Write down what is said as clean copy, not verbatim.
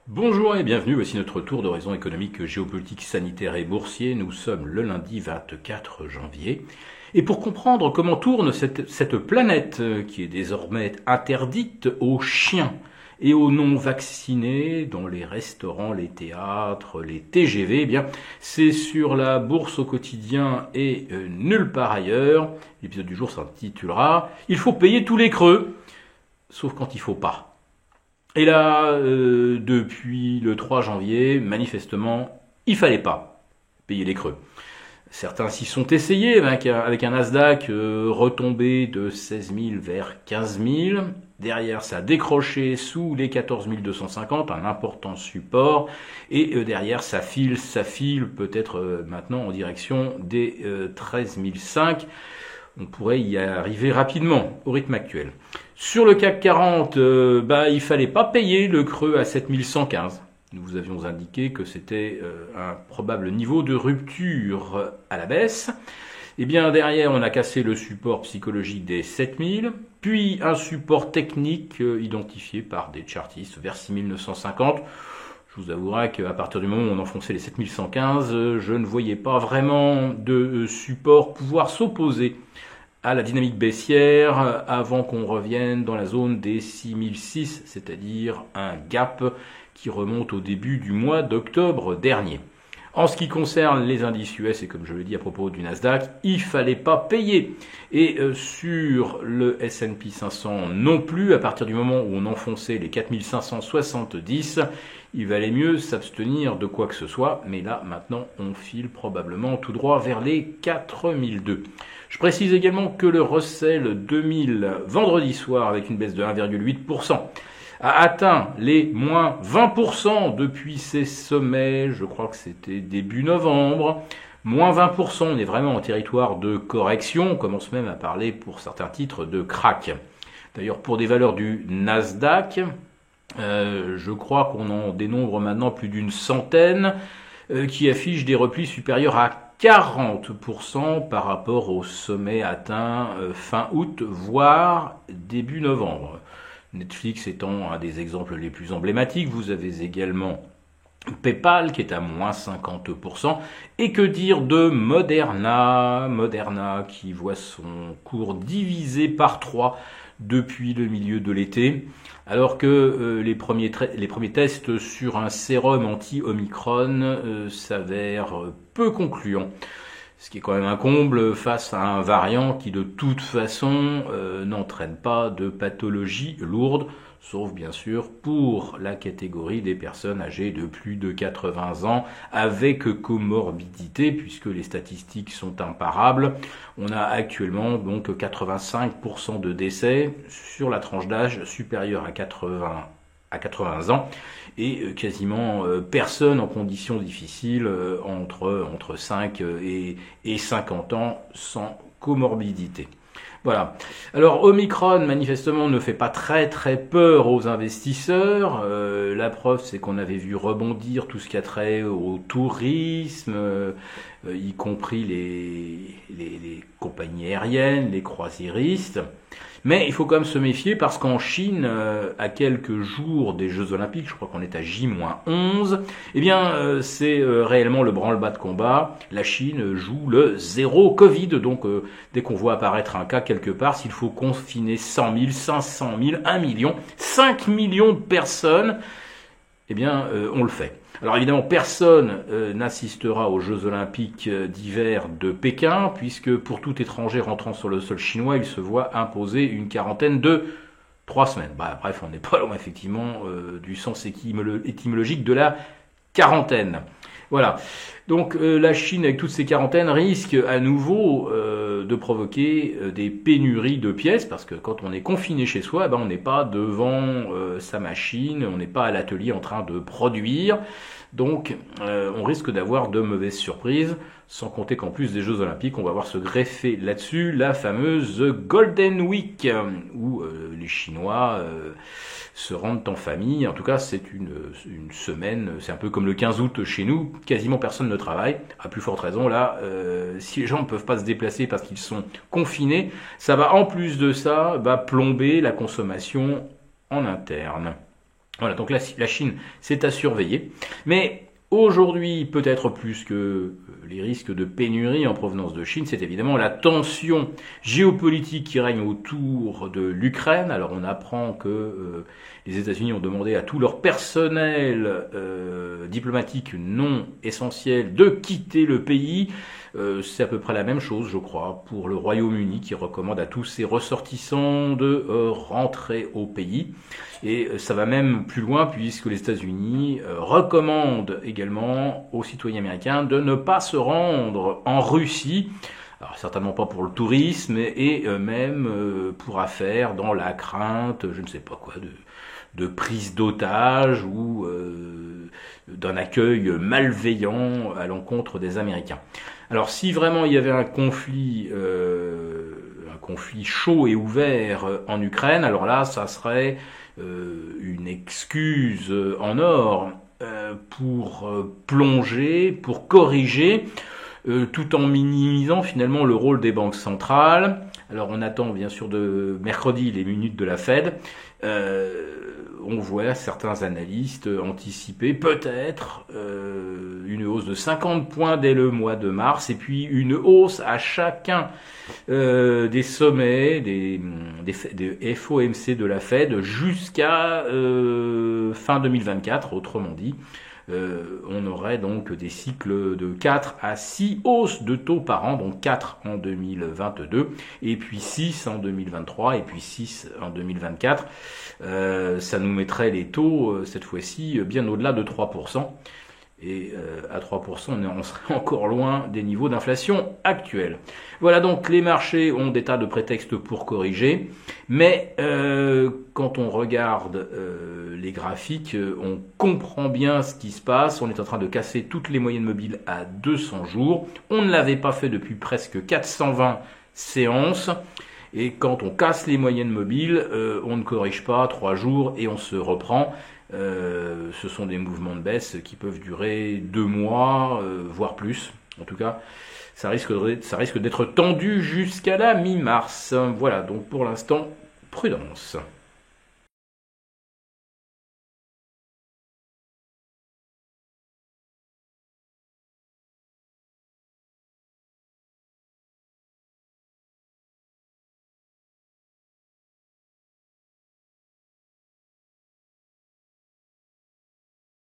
Bonjour et bienvenue, voici notre tour d'horizon économique, géopolitique, sanitaire et boursier. Nous sommes le lundi 24 janvier. Et pour comprendre comment tourne cette planète qui est désormais interdite aux chiens et aux non-vaccinés dans les restaurants, les théâtres, les TGV, eh bien, c'est sur la bourse au quotidien et nulle part ailleurs. L'épisode du jour s'intitulera « Il faut payer tous les creux, sauf quand il faut pas ». Et là, depuis le 3 janvier, manifestement, il fallait pas payer les creux. Certains s'y sont essayés avec un Nasdaq retombé de 16 000 vers 15 000. Derrière, ça a décroché sous les 14 250, un important support. Et derrière, ça file peut-être maintenant en direction des 13 500. On pourrait y arriver rapidement au rythme actuel. Sur le CAC 40, il fallait pas payer le creux à 7115. Nous vous avions indiqué que c'était un probable niveau de rupture à la baisse. Et bien derrière, on a cassé le support psychologique des 7000, puis un support technique identifié par des chartistes vers 6950. Je vous avouerai qu'à partir du moment où on enfonçait les 7115, je ne voyais pas vraiment de support pouvoir s'opposer à la dynamique baissière avant qu'on revienne dans la zone des 6006, c'est-à-dire un gap qui remonte au début du mois d'octobre dernier. En ce qui concerne les indices US, et comme je le dis à propos du Nasdaq, il fallait pas payer. Et sur le S&P 500 non plus, à partir du moment où on enfonçait les 4570, il valait mieux s'abstenir de quoi que ce soit. Mais là, maintenant, on file probablement tout droit vers les 4002. Je précise également que le Russell 2000, vendredi soir, avec une baisse de 1,8%, a atteint les moins 20% depuis ses sommets, je crois que c'était début novembre. Moins 20%, on est vraiment en territoire de correction, on commence même à parler pour certains titres de crack. D'ailleurs, pour des valeurs du Nasdaq, je crois qu'on en dénombre maintenant plus d'une centaine qui affichent des replis supérieurs à 40% par rapport au sommet atteint fin août, voire début novembre. Netflix étant un des exemples les plus emblématiques, vous avez également PayPal qui est à moins 50%. Et que dire de Moderna qui voit son cours divisé par 3 depuis le milieu de l'été, alors que les premiers tests sur un sérum anti-Omicron s'avèrent peu concluants. Ce qui est quand même un comble face à un variant qui de toute façon n'entraîne pas de pathologie lourde, sauf bien sûr pour la catégorie des personnes âgées de plus de 80 ans avec comorbidité, puisque les statistiques sont imparables. On a actuellement donc 85% de décès sur la tranche d'âge supérieure à 80 ans et quasiment personne en conditions difficiles entre 5 et 50 ans sans comorbidité. Voilà. Alors Omicron manifestement ne fait pas très très peur aux investisseurs. La preuve c'est qu'on avait vu rebondir tout ce qui a trait au tourisme, y compris les compagnies aériennes, les croisiéristes. Mais il faut quand même se méfier parce qu'en Chine, à quelques jours des Jeux Olympiques, je crois qu'on est à J-11, eh bien c'est réellement le branle-bas de combat. La Chine joue le zéro Covid, donc dès qu'on voit apparaître un cas quelque part, s'il faut confiner 100 000, 500 000, 1 million, 5 millions de personnes, eh bien on le fait. Alors évidemment, personne n'assistera aux Jeux Olympiques d'hiver de Pékin, puisque pour tout étranger rentrant sur le sol chinois, il se voit imposer une quarantaine de 3 semaines. Bref, on n'est pas loin effectivement du sens étymologique de la quarantaine. Voilà. Donc la Chine, avec toutes ces quarantaines, risque à nouveau de provoquer des pénuries de pièces, parce que quand on est confiné chez soi, on n'est pas devant sa machine, on n'est pas à l'atelier en train de produire. Donc on risque d'avoir de mauvaises surprises, sans compter qu'en plus des Jeux Olympiques, on va voir se greffer là-dessus la fameuse Golden Week, où les Chinois se rendent en famille. En tout cas, c'est une semaine, c'est un peu comme le 15 août chez nous, quasiment personne ne travaille. À plus forte raison, là, si les gens ne peuvent pas se déplacer parce qu'ils sont confinés, ça va en plus de ça plomber la consommation en interne. Voilà, donc la Chine, c'est à surveiller. Mais aujourd'hui, peut-être plus que les risques de pénurie en provenance de Chine, c'est évidemment la tension géopolitique qui règne autour de l'Ukraine. Alors on apprend que les États-Unis ont demandé à tout leur personnel diplomatique non essentiel de quitter le pays. C'est à peu près la même chose, je crois, pour le Royaume-Uni qui recommande à tous ses ressortissants de rentrer au pays. Et ça va même plus loin puisque les États-Unis recommandent également aux citoyens américains de ne pas se rendre en Russie. Alors certainement pas pour le tourisme et même pour affaires dans la crainte, je ne sais pas quoi, de prise d'otages ou d'un accueil malveillant à l'encontre des Américains. Alors si vraiment il y avait un conflit chaud et ouvert en Ukraine, alors là ça serait une excuse en or pour plonger, pour corriger, tout en minimisant finalement le rôle des banques centrales. Alors on attend bien sûr de mercredi les minutes de la Fed. On voit certains analystes anticiper peut-être une hausse de 50 points dès le mois de mars et puis une hausse à chacun des sommets des FOMC de la Fed jusqu'à fin 2024, autrement dit. On aurait donc des cycles de 4 à 6 hausses de taux par an, donc 4 en 2022, et puis 6 en 2023, et puis 6 en 2024. Ça nous mettrait les taux, cette fois-ci, bien au-delà de 3%. Et à 3%, on serait encore loin des niveaux d'inflation actuels. Voilà, donc les marchés ont des tas de prétextes pour corriger, mais quand on regarde les graphiques, on comprend bien ce qui se passe. On est en train de casser toutes les moyennes mobiles à 200 jours. On ne l'avait pas fait depuis presque 420 séances. Et quand on casse les moyennes mobiles, on ne corrige pas 3 jours et on se reprend. Ce sont des mouvements de baisse qui peuvent durer 2 mois, voire plus. En tout cas, ça risque d'être tendu jusqu'à la mi-mars. Voilà, donc pour l'instant, prudence.